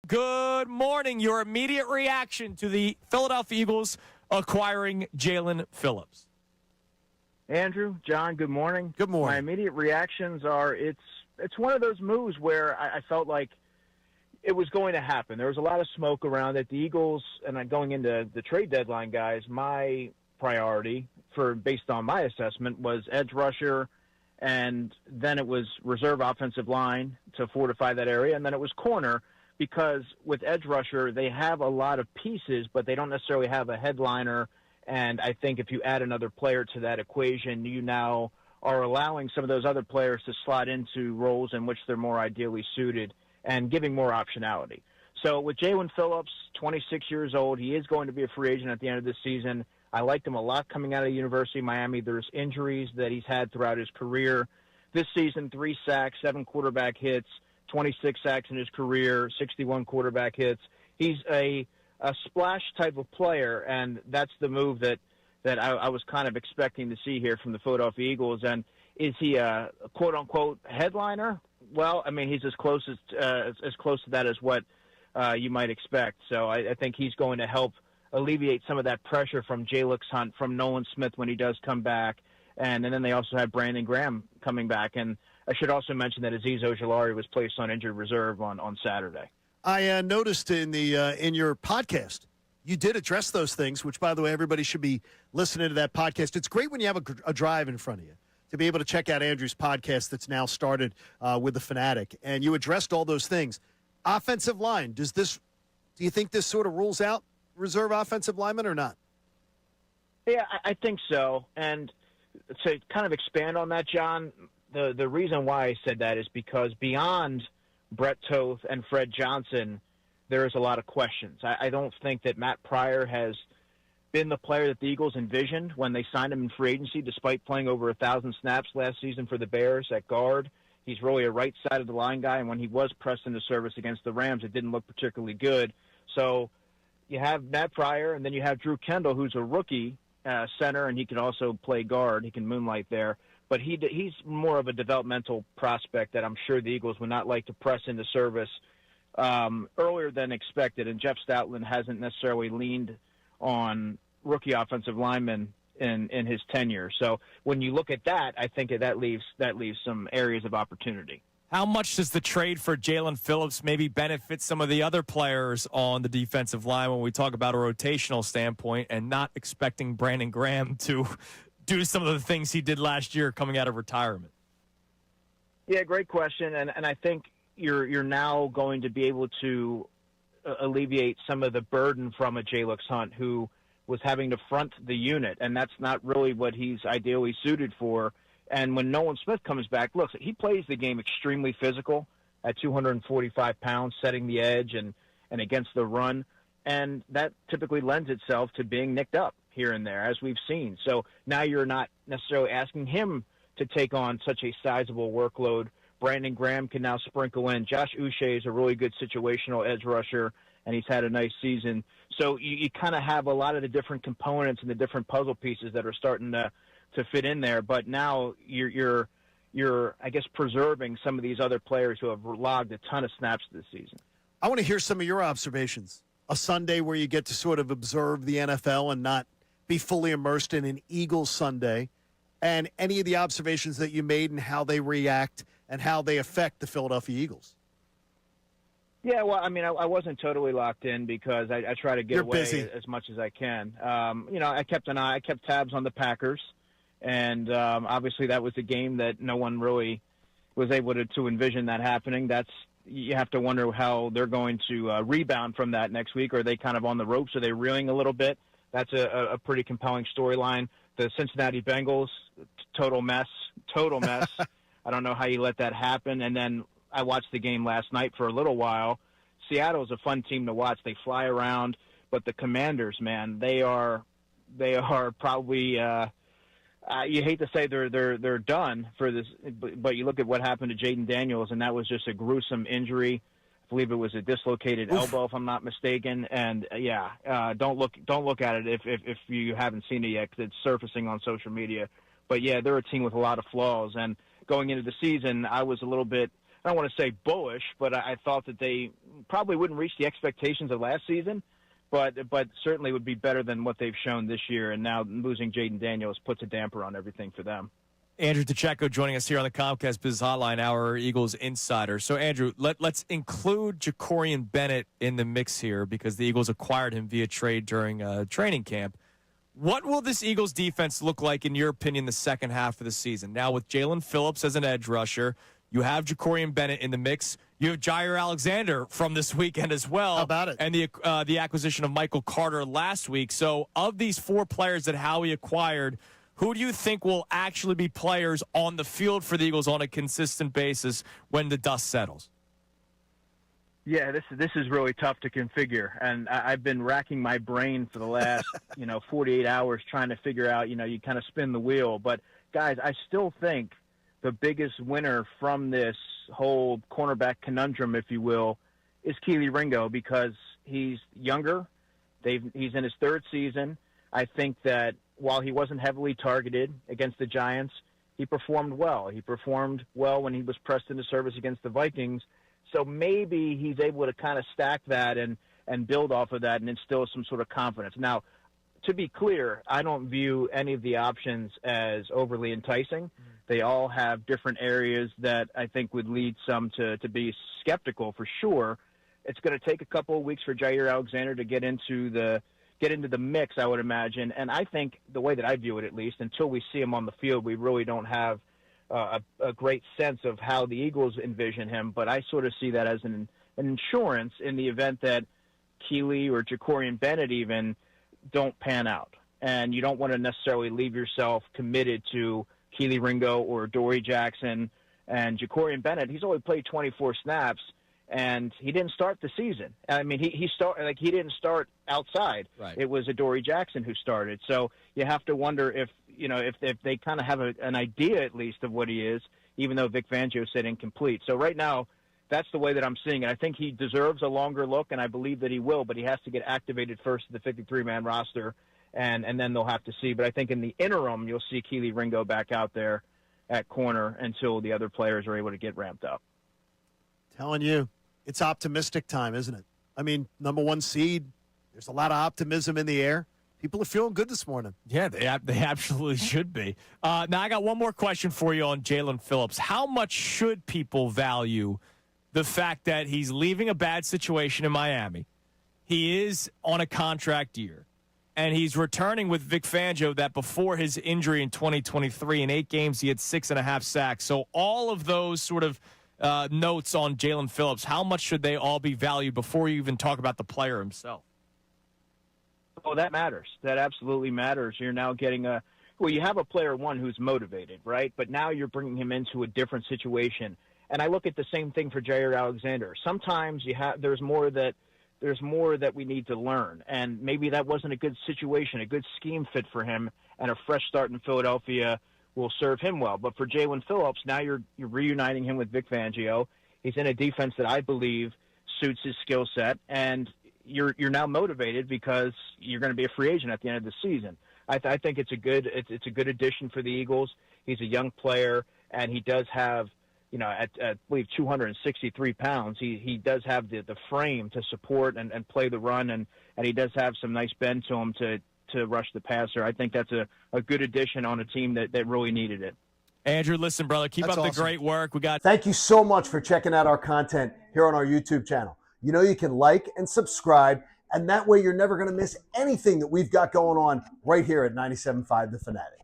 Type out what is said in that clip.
Good morning. Your immediate reaction to the Philadelphia Eagles acquiring Jalen Phillips. Andrew, John, good morning. Good morning. My immediate reactions are it's one of those moves where I felt like it was going to happen. There was a lot of smoke around it. The Eagles, and going into the trade deadline, guys, my priority based on my assessment was edge rusher, and then it was reserve offensive line to fortify that area, and then it was corner, because with edge rusher, they have a lot of pieces, but they don't necessarily have a headliner. And I think if you add another player to that equation, you now are allowing some of those other players to slot into roles in which they're more ideally suited and giving more optionality. So with Jalen Phillips, 26 years old, he is going to be a free agent at the end of this season. I liked him a lot coming out of the University of Miami. There's injuries that he's had throughout his career. This season, 3 sacks, 7 quarterback hits, 26 sacks in his career, 61 quarterback hits. He's a splash type of player, and that's the move that I was kind of expecting to see here from the Philadelphia Eagles. And is he a quote-unquote headliner? Well, I mean, he's as close to that as what you might expect. So I think he's going to help alleviate some of that pressure from Jalen Hunt, from Nolan Smith when he does come back. And then they also have Brandon Graham coming back. And I should also mention that Azeez Ojulari was placed on injured reserve on Saturday. I noticed in your podcast, you did address those things, which, by the way, everybody should be listening to that podcast. It's great when you have a drive in front of you to be able to check out Andrew's podcast that's now started with the Fanatic. And you addressed all those things. Offensive line, do you think this sort of rules out reserve offensive linemen or not? Yeah, I think so. And to kind of expand on that, John, the reason why I said that is because beyond Brett Toth and Fred Johnson, there is a lot of questions. I don't think that Matt Pryor has been the player that the Eagles envisioned when they signed him in free agency, despite playing over 1,000 snaps last season for the Bears at guard. He's really a right side of the line guy, and when he was pressed into service against the Rams, it didn't look particularly good. So you have Matt Pryor, and then you have Drew Kendall, who's a rookie center, and he can also play guard. He can moonlight there. But he's more of a developmental prospect that I'm sure the Eagles would not like to press into service earlier than expected. And Jeff Stoutland hasn't necessarily leaned on rookie offensive linemen in his tenure. So when you look at that, I think that leaves some areas of opportunity. How much does the trade for Jalen Phillips maybe benefit some of the other players on the defensive line when we talk about a rotational standpoint and not expecting Brandon Graham to do some of the things he did last year coming out of retirement? Yeah, great question. And I think you're now going to be able to alleviate some of the burden from a Jalen Hunt, who was having to front the unit, and that's not really what he's ideally suited for. And when Nolan Smith comes back, look, he plays the game extremely physical at 245 pounds, setting the edge and against the run. And that typically lends itself to being nicked up here and there, as we've seen. So now you're not necessarily asking him to take on such a sizable workload. Brandon Graham can now sprinkle in. Josh Uche is a really good situational edge rusher, and he's had a nice season. So you kind of have a lot of the different components and the different puzzle pieces that are starting to fit in there. But now you're I guess, preserving some of these other players who have logged a ton of snaps this season. I want to hear some of your observations. A Sunday where you get to sort of observe the NFL and not be fully immersed in an Eagles Sunday, and any of the observations that you made and how they react and how they affect the Philadelphia Eagles. Yeah, well, I mean, I wasn't totally locked in because I try to get away busy. as much as I can. I kept tabs on the Packers, and obviously that was a game that no one really was able to envision that happening. You have to wonder how they're going to rebound from that next week. Are they kind of on the ropes? Are they reeling a little bit? That's a pretty compelling storyline. The Cincinnati Bengals, total mess. I don't know how you let that happen. And then I watched the game last night for a little while. Seattle's a fun team to watch. They fly around, but the Commanders, man, they are probably you hate to say they're done for this, but you look at what happened to Jaden Daniels, and that was just a gruesome injury. I believe it was a dislocated elbow, if I'm not mistaken. And don't look at it if you haven't seen it yet, because it's surfacing on social media. But yeah, they're a team with a lot of flaws. And going into the season, I was a little bit I don't want to say bullish, but I thought that they probably wouldn't reach the expectations of last season, but certainly would be better than what they've shown this year. And now losing Jaden Daniels puts a damper on everything for them. Andrew DiCecco joining us here on the Comcast Business Hotline, our Eagles insider. So, Andrew, let's include Jacorian Bennett in the mix here because the Eagles acquired him via trade during training camp. What will this Eagles defense look like, in your opinion, the second half of the season? Now, with Jalen Phillips as an edge rusher, you have Jacorian Bennett in the mix. You have Jair Alexander from this weekend as well. How about it? And the acquisition of Michael Carter last week. So, of these four players that Howie acquired, who do you think will actually be players on the field for the Eagles on a consistent basis when the dust settles? Yeah, this is really tough to configure, and I've been racking my brain for the last 48 hours trying to figure out. You kind of spin the wheel, but guys, I still think the biggest winner from this whole cornerback conundrum, if you will, is Kelee Ringo because he's younger. He's in his third season. I think that while he wasn't heavily targeted against the Giants, he performed well. He performed well when he was pressed into service against the Vikings. So maybe he's able to kind of stack that and build off of that and instill some sort of confidence. Now, to be clear, I don't view any of the options as overly enticing. They all have different areas that I think would lead some to be skeptical for sure. It's going to take a couple of weeks for Jair Alexander to get into the mix, I would imagine. And I think the way that I view it, at least, until we see him on the field, we really don't have a great sense of how the Eagles envision him. But I sort of see that as an insurance in the event that Kelee or Jacorian Bennett even don't pan out. And you don't want to necessarily leave yourself committed to Kelee Ringo or Dory Jackson. And Jacorian Bennett, he's only played 24 snaps. And he didn't start the season. I mean, he didn't start outside. Right. It was Dory Jackson who started. So you have to wonder if they kind of have an idea at least of what he is, even though Vic Fangio said incomplete. So right now, that's the way that I'm seeing it. I think he deserves a longer look, and I believe that he will. But he has to get activated first to the 53-man roster, and then they'll have to see. But I think in the interim, you'll see Kelee Ringo back out there at corner until the other players are able to get ramped up. Telling you, it's optimistic time, isn't it? I mean, number one seed, there's a lot of optimism in the air. People are feeling good this morning. Yeah, they absolutely should be. Now, I got one more question for you on Jalen Phillips. How much should people value the fact that he's leaving a bad situation in Miami? He is on a contract year, and he's returning with Vic Fangio that before his injury in 2023, in 8 games, he had 6.5 sacks. So all of those sort of notes on Jalen Phillips, how much should they all be valued before you even talk about the player himself? Oh, that matters. That absolutely matters. You're now getting you have a player, one, who's motivated, right? But now you're bringing him into a different situation. And I look at the same thing for Jair Alexander. Sometimes there's more that we need to learn. And maybe that wasn't a good situation, a good scheme fit for him, and a fresh start in Philadelphia will serve him well. But for Jalen Phillips, now you're reuniting him with Vic Fangio. He's in a defense that I believe suits his skill set, and you're now motivated because you're going to be a free agent at the end of the season. I think it's a good addition for the Eagles. He's a young player, and he does have, at I believe 263 pounds, he does have the frame to support and play the run, and he does have some nice bend to him to rush the passer. I think that's a good addition on a team that really needed it. Andrew, listen, brother, keep up the great work. Thank you so much for checking out our content here on our YouTube channel. You know you can like and subscribe, and that way you're never going to miss anything that we've got going on right here at 97.5 The Fanatic.